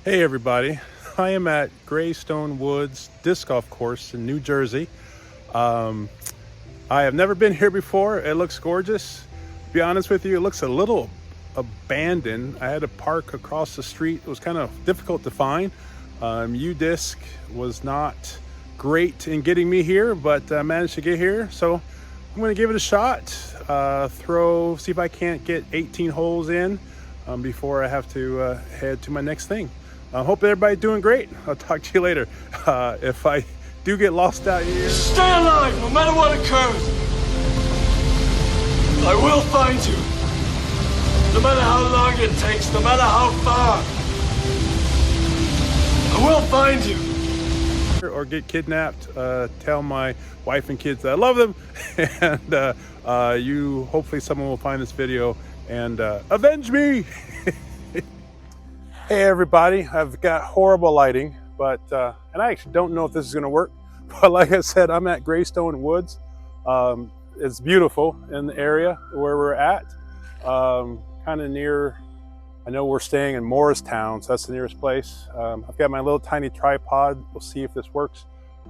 Hey everybody, I am at Greystone Woods disc golf course in New Jersey. I have never been here before. It looks gorgeous. To be honest with you, it looks a little abandoned. I had to park across the street. It was kind of difficult to find. U-Disc was not great in getting me here, but I managed to get here. So I'm going to give it a shot. See if I can't get 18 holes in before I have to head to my next thing. I hope everybody's doing great. I'll talk to you later. If I do get lost out here, stay alive no matter what occurs. I will find you. No matter how long it takes, no matter how far. I will find you. or get kidnapped, tell my wife and kids that I love them, and hopefully someone will find this video and avenge me. Hey everybody, I've got horrible lighting, but and I actually don't know if this is going to work, but like I said, I'm at Greystone Woods. It's beautiful in the area where we're at, kind of near, I know we're staying in Morristown, so that's the nearest place. I've got my little tiny tripod. We'll see if this works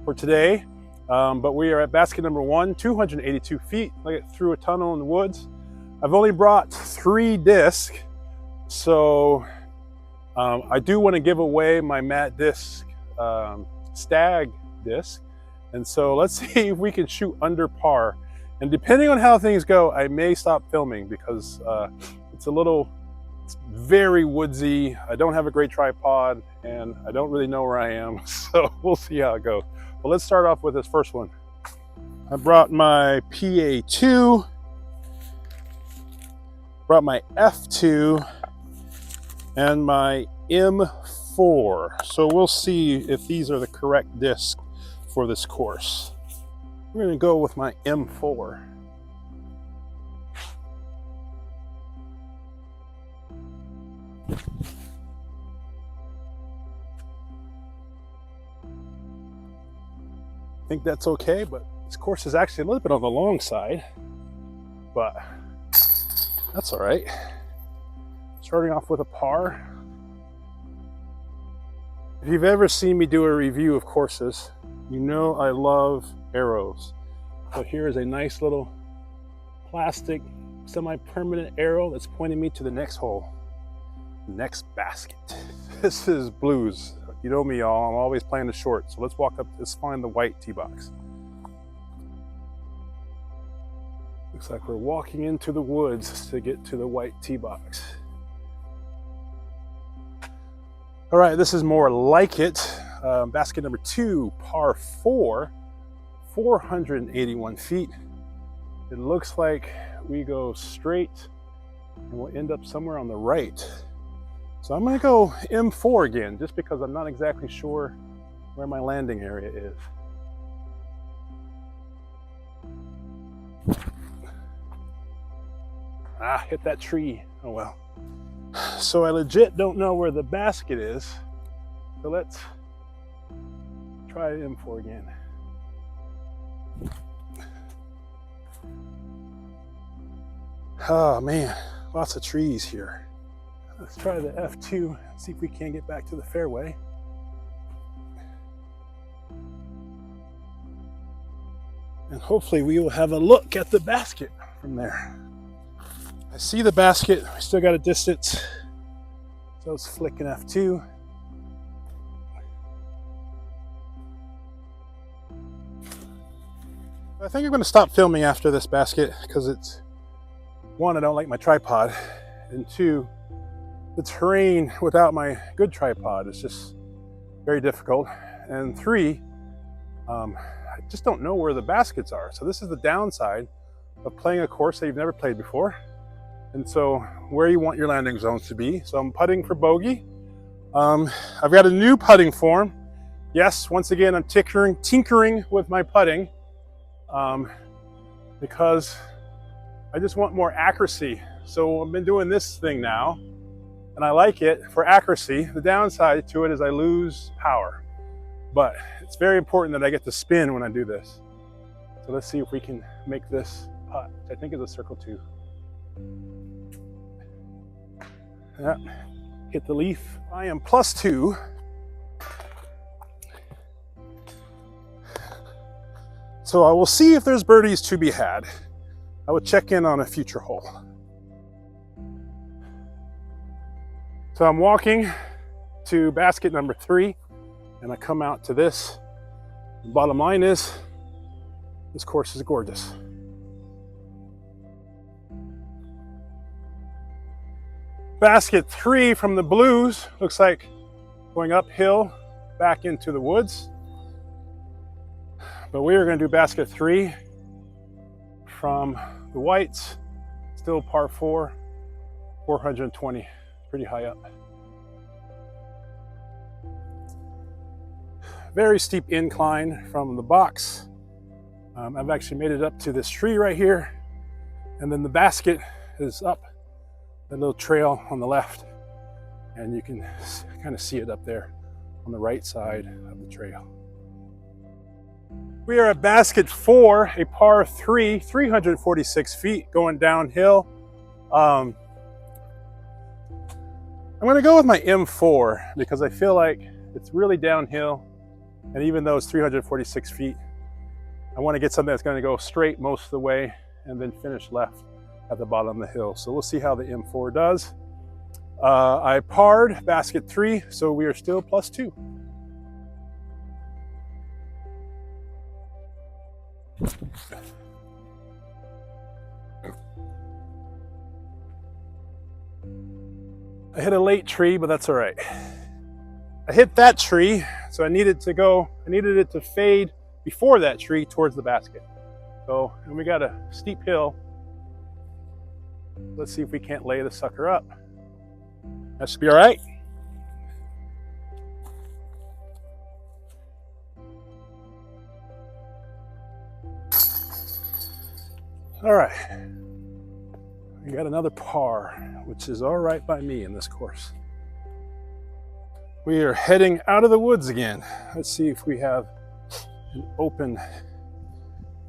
for today. But we are at basket number 1, 282 feet, like through a tunnel in the woods. I've only brought 3 discs, so I do want to give away my matte disc stag disc, and so let's see if we can shoot under par. And depending on how things go, I may stop filming because it's very woodsy. I don't have a great tripod, and I don't really know where I am, so we'll see how it goes. But let's start off with this first one. I brought my PA2, brought my F2, and my M4. So we'll see if these are the correct discs for this course. We're going to go with my M4. I think that's okay, but this course is actually a little bit on the long side, but that's all right. Starting off with a par. If you've ever seen me do a review of courses, you know I love arrows. So here is a nice little plastic semi-permanent arrow that's pointing me to the next hole, next basket. This is blues. You know me, y'all. I'm always playing the short. So let's find the white tee box. Looks like we're walking into the woods to get to the white tee box. All right, this is more like it. Basket number 2, par 4, 481 feet. It looks like we go straight and we'll end up somewhere on the right. So I'm gonna go M4 again, just because I'm not exactly sure where my landing area is. Hit that tree, oh well. So I legit don't know where the basket is. So let's try M4 again. Oh man, lots of trees here. Let's try the F2, see if we can get back to the fairway. And hopefully we will have a look at the basket from there. I see the basket, we still got a distance. So let's flick an F2. I think I'm going to stop filming after this basket because it's, 1, I don't like my tripod, and 2, the terrain without my good tripod is just very difficult, and 3, I just don't know where the baskets are. So this is the downside of playing a course that you've never played before, and so where you want your landing zones to be. So I'm putting for bogey. I've got a new putting form. Yes, once again I'm tinkering with my putting because I just want more accuracy. So I've been doing this thing now, and I like it for accuracy. The downside to it is I lose power, but it's very important that I get to spin when I do this. So let's see if we can make this putt, which I think is a circle 2. Yeah, hit the leaf. I am +2. So I will see if there's birdies to be had. I will check in on a future hole. So I'm walking to basket number 3, and I come out to this. The bottom line is, this course is gorgeous. Basket 3 from the blues looks like going uphill back into the woods. But we are going to do basket 3 from the whites, still par 4, 420, pretty high up. Very steep incline from the box. I've actually made it up to this tree right here, and then the basket is up the little trail on the left, and you can kind of see it up there on the right side of the trail. We are at basket 4, a par 3, 346 feet going downhill. I'm going to go with my M4 because I feel like it's really downhill, and even though it's 346 feet, I want to get something that's going to go straight most of the way and then finish left at the bottom of the hill. So we'll see how the M4 does. I parred basket 3, so we are still +2. I hit a late tree, but that's all right. I hit that tree, so I needed it to fade before that tree towards the basket. So, and we got a steep hill. Let's see if we can't lay the sucker up. That should be all right. All right. We got another par, which is all right by me in this course. We are heading out of the woods again. Let's see if we have an open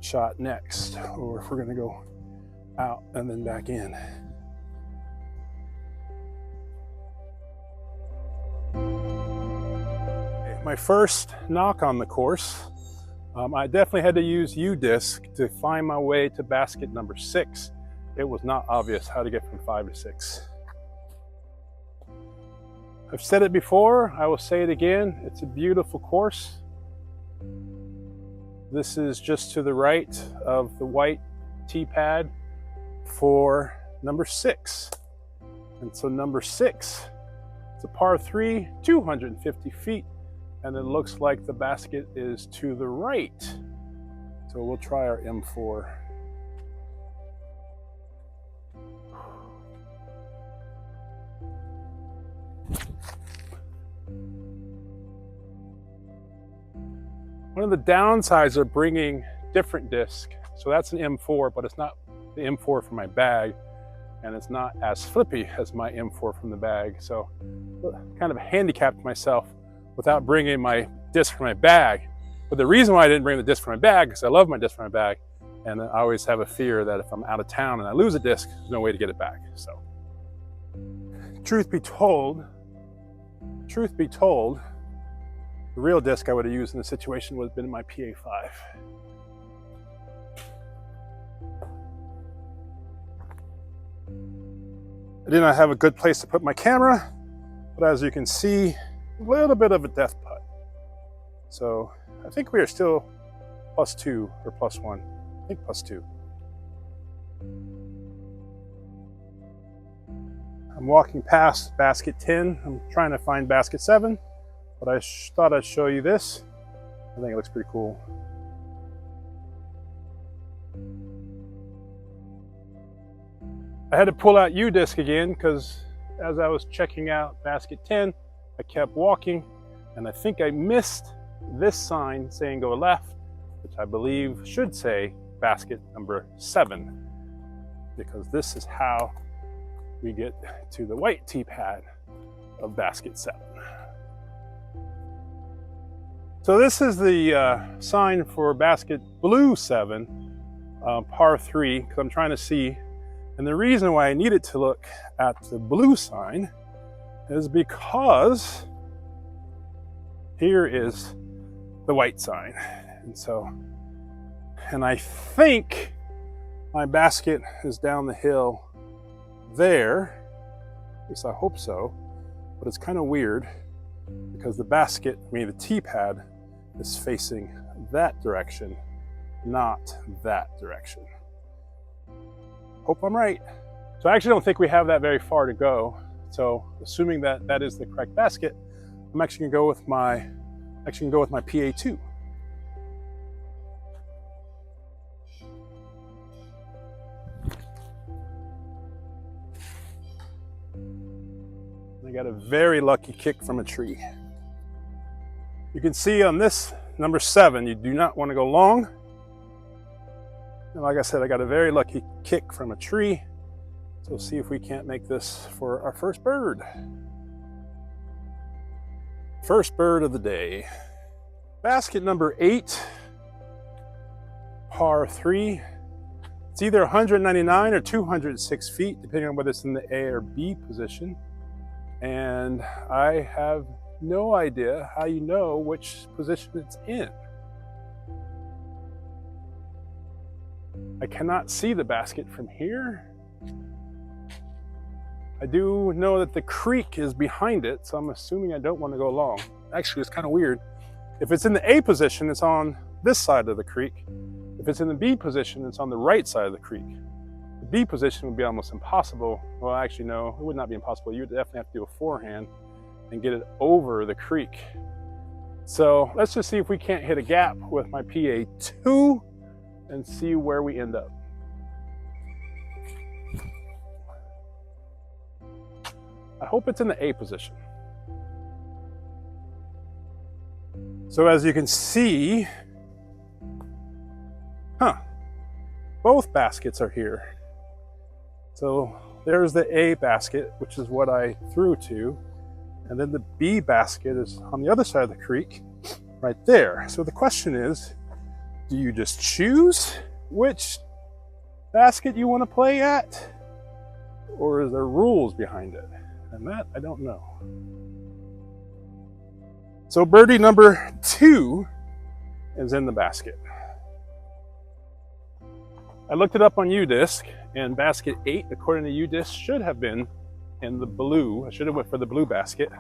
shot next, or if we're going to go out and then back in. Okay, my first knock on the course. I definitely had to use U-disc to find my way to basket number 6. It was not obvious how to get from 5 to 6. I've said it before, I will say it again, it's a beautiful course. This is just to the right of the white tee pad for number 6. And so number 6, it's a par 3, 250 feet, and it looks like the basket is to the right. So we'll try our M4. One of the downsides of bringing different disc, so that's an M4, but it's not the M4 for my bag, and it's not as flippy as my M4 from the bag. So kind of handicapped myself without bringing my disc for my bag. But the reason why I didn't bring the disc for my bag is I love my disc for my bag, and I always have a fear that if I'm out of town and I lose a disc, there's no way to get it back. So truth be told, the real disc I would have used in the situation would have been my PA5. I did not have a good place to put my camera, but as you can see, a little bit of a death putt. So I think we are still +2 or +1. I think +2. I'm walking past basket 10. I'm trying to find basket 7. But I thought I'd show you this. I think it looks pretty cool. I had to pull out U-disc again because as I was checking out basket 10, I kept walking, and I think I missed this sign saying go left, which I believe should say basket number 7, because this is how we get to the white tee pad of basket 7. So this is the sign for basket blue 7, par 3, because I'm trying to see. And the reason why I needed to look at the blue sign is because here is the white sign. And I think my basket is down the hill there. At least I hope so. But it's kind of weird because the basket, the tee pad, is facing that direction, not that direction. Hope I'm right. So I actually don't think we have that very far to go. So assuming that that is the correct basket, I'm actually gonna go with my PA2. I got a very lucky kick from a tree. You can see on this number 7, you do not want to go long. And like I said, I got a very lucky kick from a tree. So we'll see if we can't make this for our first bird. First bird of the day. Basket number 8, par 3. It's either 199 or 206 feet, depending on whether it's in the A or B position. And I have no idea how you know which position it's in. I cannot see the basket from here. I do know that the creek is behind it, so I'm assuming I don't want to go long. Actually, it's kind of weird. If it's in the A position, it's on this side of the creek. If it's in the B position, it's on the right side of the creek. The B position would be almost impossible. Well, actually, no, it would not be impossible. You would definitely have to do a forehand and get it over the creek. So let's just see if we can't hit a gap with my PA2 and see where we end up. I hope it's in the A position. So as you can see, both baskets are here. So there's the A basket, which is what I threw to. And then the B basket is on the other side of the creek, right there. So the question is, do you just choose which basket you want to play at? Or is there rules behind it? And that I don't know. So birdie number 2 is in the basket. I looked it up on UDisc, and basket 8, according to UDisc, should have been in the blue. I should have went for the blue basket.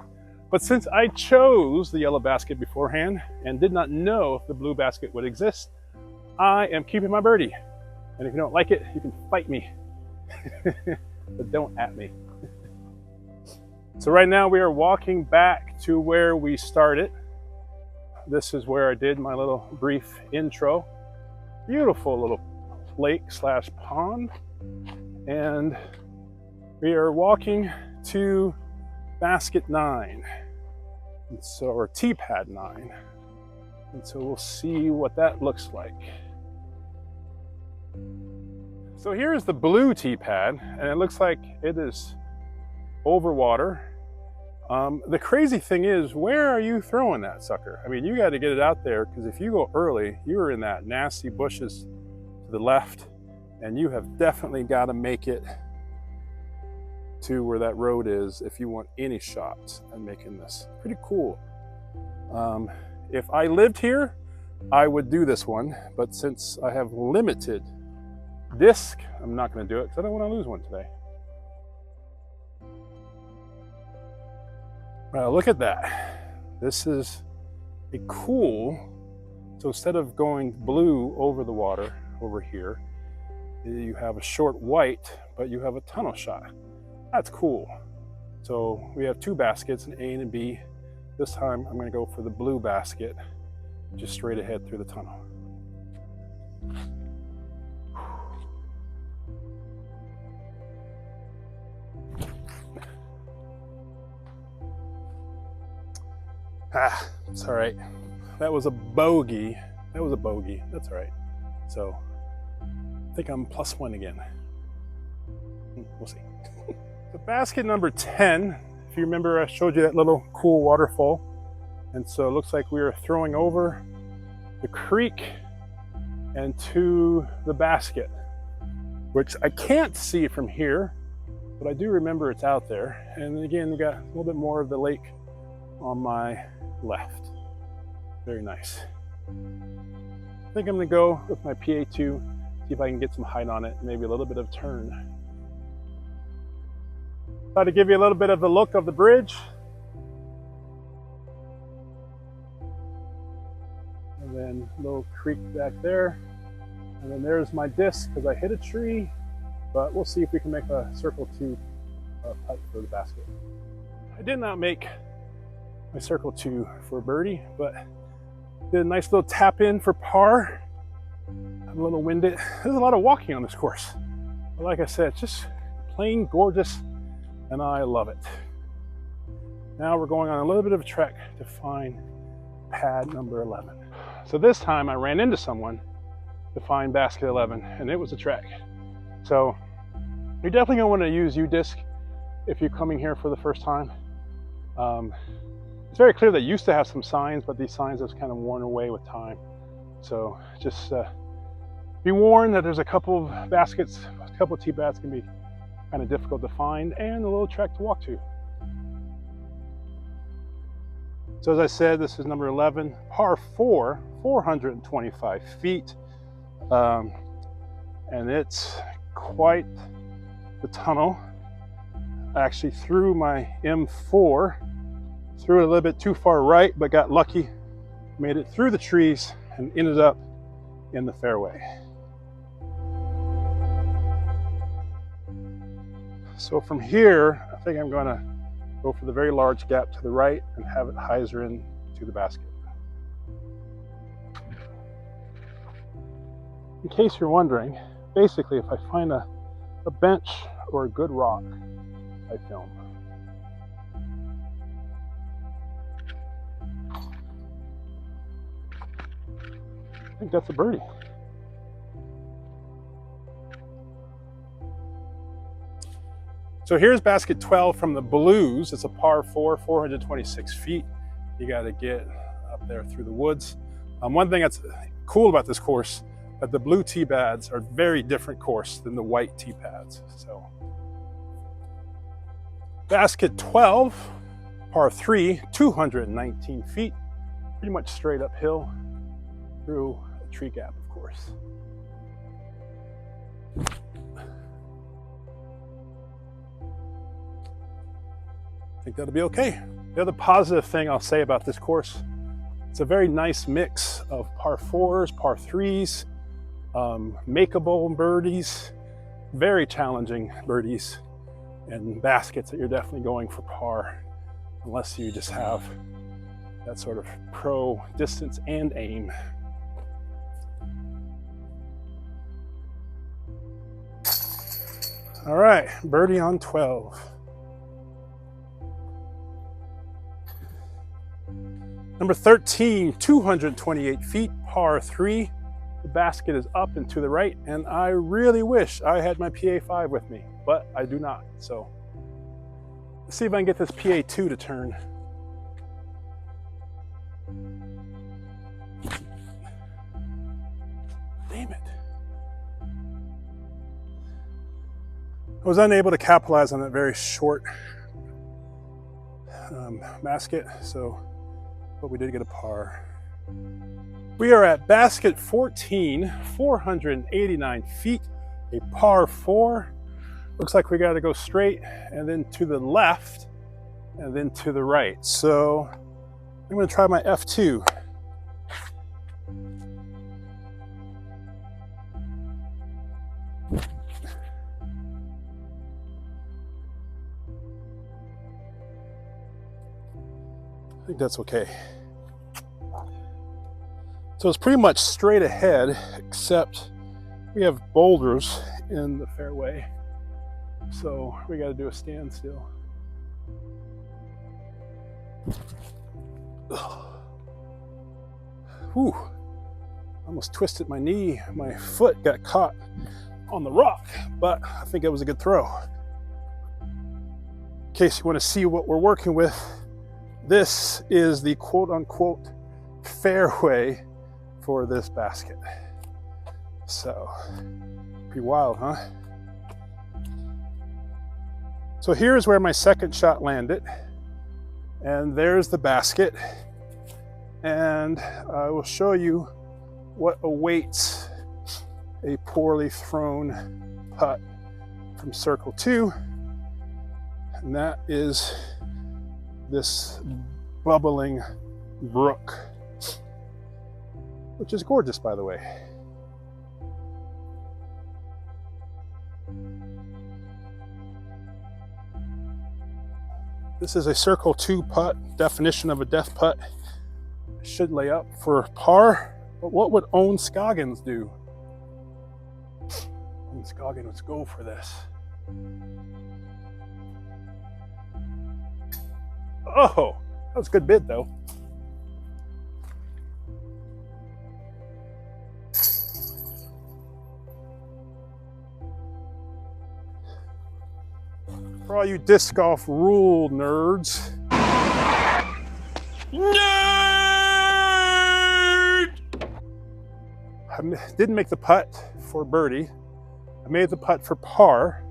But since I chose the yellow basket beforehand and did not know if the blue basket would exist, I am keeping my birdie. And if you don't like it, you can fight me. But don't at me. So right now we are walking back to where we started. This is where I did my little brief intro. Beautiful little lake/pond. And we are walking to basket 9. And so, or tee pad 9. And so we'll see what that looks like. So here's the blue tee pad, and it looks like it is over water. The crazy thing is, where are you throwing that sucker? I mean, you got to get it out there, because if you go early, you're in that nasty bushes to the left, and you have definitely got to make it to where that road is if you want any shots at making this. Pretty cool. If I lived here, I would do this one, but since I have limited disc, I'm not going to do it because I don't want to lose one today. Well, look at that. This is a cool, so instead of going blue over the water over here, you have a short white, but you have a tunnel shot. That's cool. So we have 2 baskets, an A and a B. This time I'm going to go for the blue basket, just straight ahead through the tunnel. It's all right. That was a bogey. That's all right. So I think I'm +1 again. We'll see. So basket number 10, if you remember, I showed you that little cool waterfall. And so it looks like we are throwing over the creek and to the basket, which I can't see from here. but I do remember it's out there. And again, we got a little bit more of the lake on my left. Very nice. I think I'm gonna go with my PA2, see if I can get some height on it, maybe a little bit of turn. Try to give you a little bit of the look of the bridge. And then a little creek back there. And then there's my disc because I hit a tree, but we'll see if we can make a circle 2 putt for the basket. I did not make my circle 2 for birdie, but did a nice little tap in for par. I'm a little winded. There's a lot of walking on this course. But like I said, it's just plain gorgeous, and I love it. Now we're going on a little bit of a trek to find pad number 11. So this time I ran into someone to find basket 11, and it was a trek. So you're definitely gonna want to use U-disc if you're coming here for the first time. It's very clear they used to have some signs, but these signs have kind of worn away with time. So just be warned that there's a couple of baskets, a couple of tee pads can be kind of difficult to find, and a little trek to walk to. So as I said, this is number 11, par 4, 425 feet. And it's quite the tunnel. I actually threw my M4, threw it a little bit too far right, but got lucky, made it through the trees and ended up in the fairway. So from here, I think I'm gonna go for the very large gap to the right and have it hyzer in to the basket. In case you're wondering, basically if I find a bench or a good rock, I film. I think that's a birdie. So here's basket 12 from the blues. It's a par 4, 426 feet. You got to get up there through the woods. One thing that's cool about this course, that the blue tee pads are very different course than the white tee pads. So basket 12, par 3, 219 feet, pretty much straight uphill through a tree gap, of course. I think that'll be okay. The other positive thing I'll say about this course, it's a very nice mix of par 4s, par 3s, makeable birdies, very challenging birdies, and baskets that you're definitely going for par, unless you just have that sort of pro distance and aim. All right, birdie on 12. Number 13, 228 feet, par 3. The basket is up and to the right, and I really wish I had my PA5 with me, but I do not. So let's see if I can get this PA2 to turn. Damn it. I was unable to capitalize on that very short basket, but we did get a par. We are at basket 14, 489 feet, a par 4. Looks like we got to go straight and then to the left and then to the right. So I'm going to try my F2. I think that's okay. So it's pretty much straight ahead, except we have boulders in the fairway. So we got to do a standstill. Whew. Almost twisted my knee. My foot got caught on the rock, but I think it was a good throw. In case you want to see what we're working with, this is the quote-unquote fairway for this basket. So, pretty wild, huh? So here's where my second shot landed. And there's the basket. And I will show you what awaits a poorly thrown putt from circle 2. And that is this bubbling brook, which is gorgeous, by the way. This is a circle 2 putt, definition of a death putt. Should lay up for par, but what would Owen Scoggins do? Owen Scoggins, let's go for this. Oh, that was a good bid though. For all you disc golf rule nerds. Nerd! I didn't make the putt for birdie. I made the putt for par.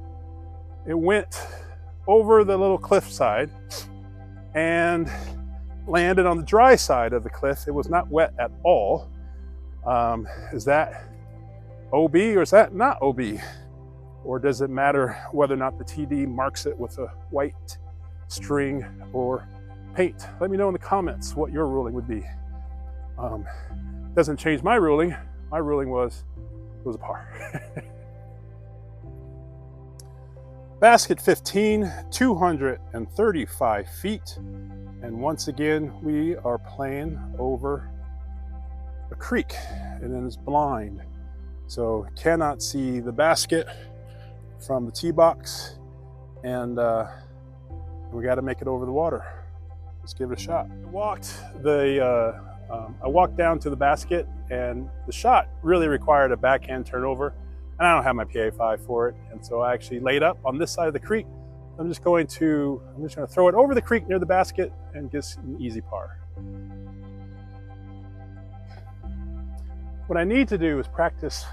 It went over the little cliffside and landed on the dry side of the cliff. It was not wet at all. Is that OB or is that not OB? Or does it matter whether or not the TD marks it with a white string or paint? Let me know in the comments what your ruling would be. Doesn't change my ruling. My ruling was it was a par. Basket 15, 235 feet. And once again, we are playing over a creek and it is blind. So cannot see the basket from the tee box, and we got to make it over the water. Let's give it a shot. I walked down to the basket, and the shot really required a backhand turnover, and I don't have my PA5 for it, and so I actually laid up on this side of the creek. I'm just going to throw it over the creek near the basket and get an easy par. What I need to do is practice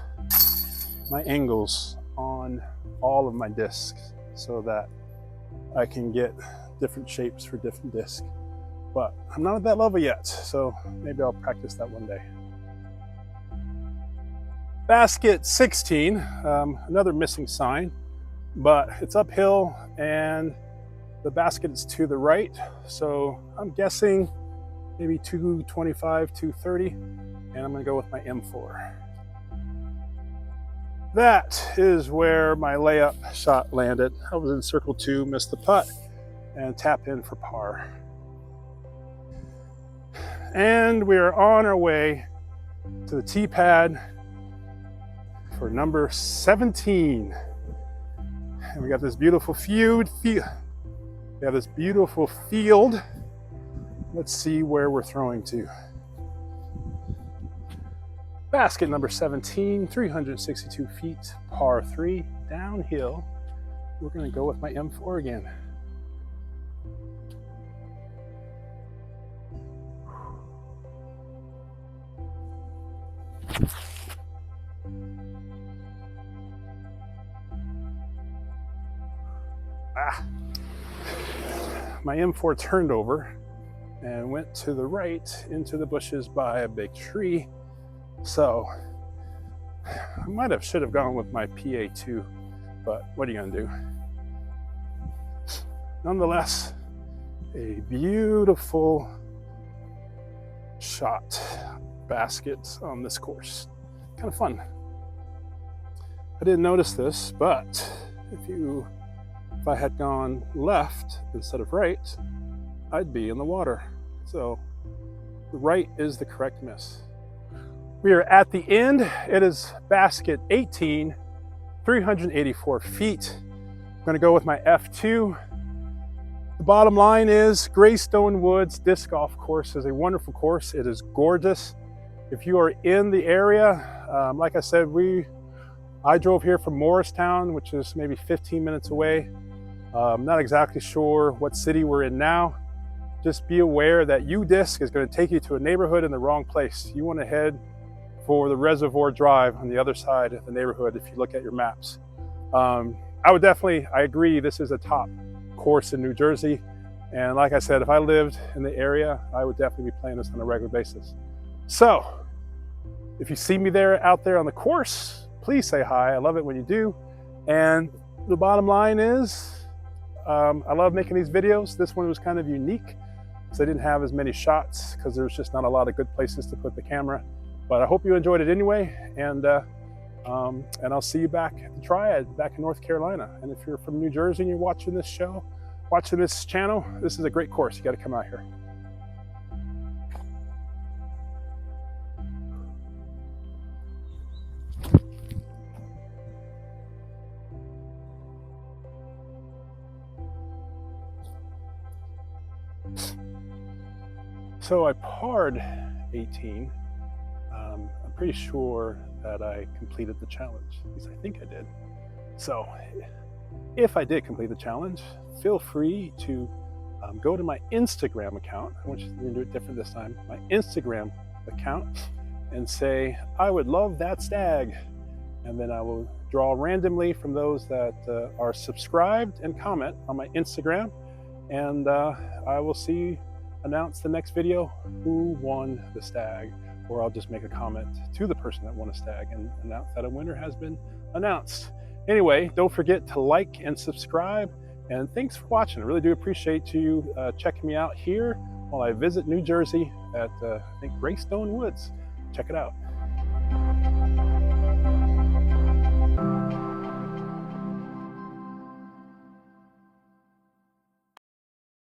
my angles on all of my discs so that I can get different shapes for different discs. But I'm not at that level yet, so maybe I'll practice that one day. Basket 16, another missing sign, but it's uphill and the basket is to the right, so I'm guessing maybe 225, 230, and I'm gonna go with my M4. That is where my layup shot landed. I was in circle 2, missed the putt, and tap in for par. And we are on our way to the tee pad for number 17. And we got this beautiful field. We have this beautiful field. Let's see where we're throwing to. Basket number 17, 362 feet, par 3, downhill. We're gonna go with my M4 again. My M4 turned over and went to the right into the bushes by a big tree. So I should have gone with my PA2, but what are you gonna do? Nonetheless, a beautiful shot basket on this course. Kind of fun. I didn't notice this, but if I had gone left instead of right, I'd be in the water. So the right is the correct miss. We are at the end. It is basket 18, 384 feet. I'm gonna go with my F2. The bottom line is Greystone Woods Disc Golf Course is a wonderful course. It is gorgeous. If you are in the area, like I said, I drove here from Morristown, which is maybe 15 minutes away. I'm not exactly sure what city we're in now. Just be aware that U-Disc is going to take you to a neighborhood in the wrong place. You want to head for the Reservoir Drive on the other side of the neighborhood if you look at your maps. I agree, this is a top course in New Jersey. And like I said, if I lived in the area, I would definitely be playing this on a regular basis. So if you see me out there on the course, please say hi. I love it when you do. And the bottom line is, I love making these videos. This one was kind of unique because I didn't have as many shots because there's just not a lot of good places to put the camera. But I hope you enjoyed it anyway. And I'll see you back at the Triad back in North Carolina. And if you're from New Jersey and you're watching this show, watching this channel, this is a great course. You got to come out here. So I parred 18. I'm pretty sure that I completed the challenge. At least I think I did. So if I did complete the challenge, feel free to go to my Instagram account. I want you to do it different this time. My Instagram account, and say, I would love that stag. And then I will draw randomly from those that are subscribed and comment on my Instagram. And I will announce the next video who won the stag. Or I'll just make a comment to the person that won a stag and announce that a winner has been announced. Anyway, don't forget to like and subscribe. And thanks for watching. I really do appreciate you checking me out here while I visit New Jersey at, I think, Greystone Woods. Check it out.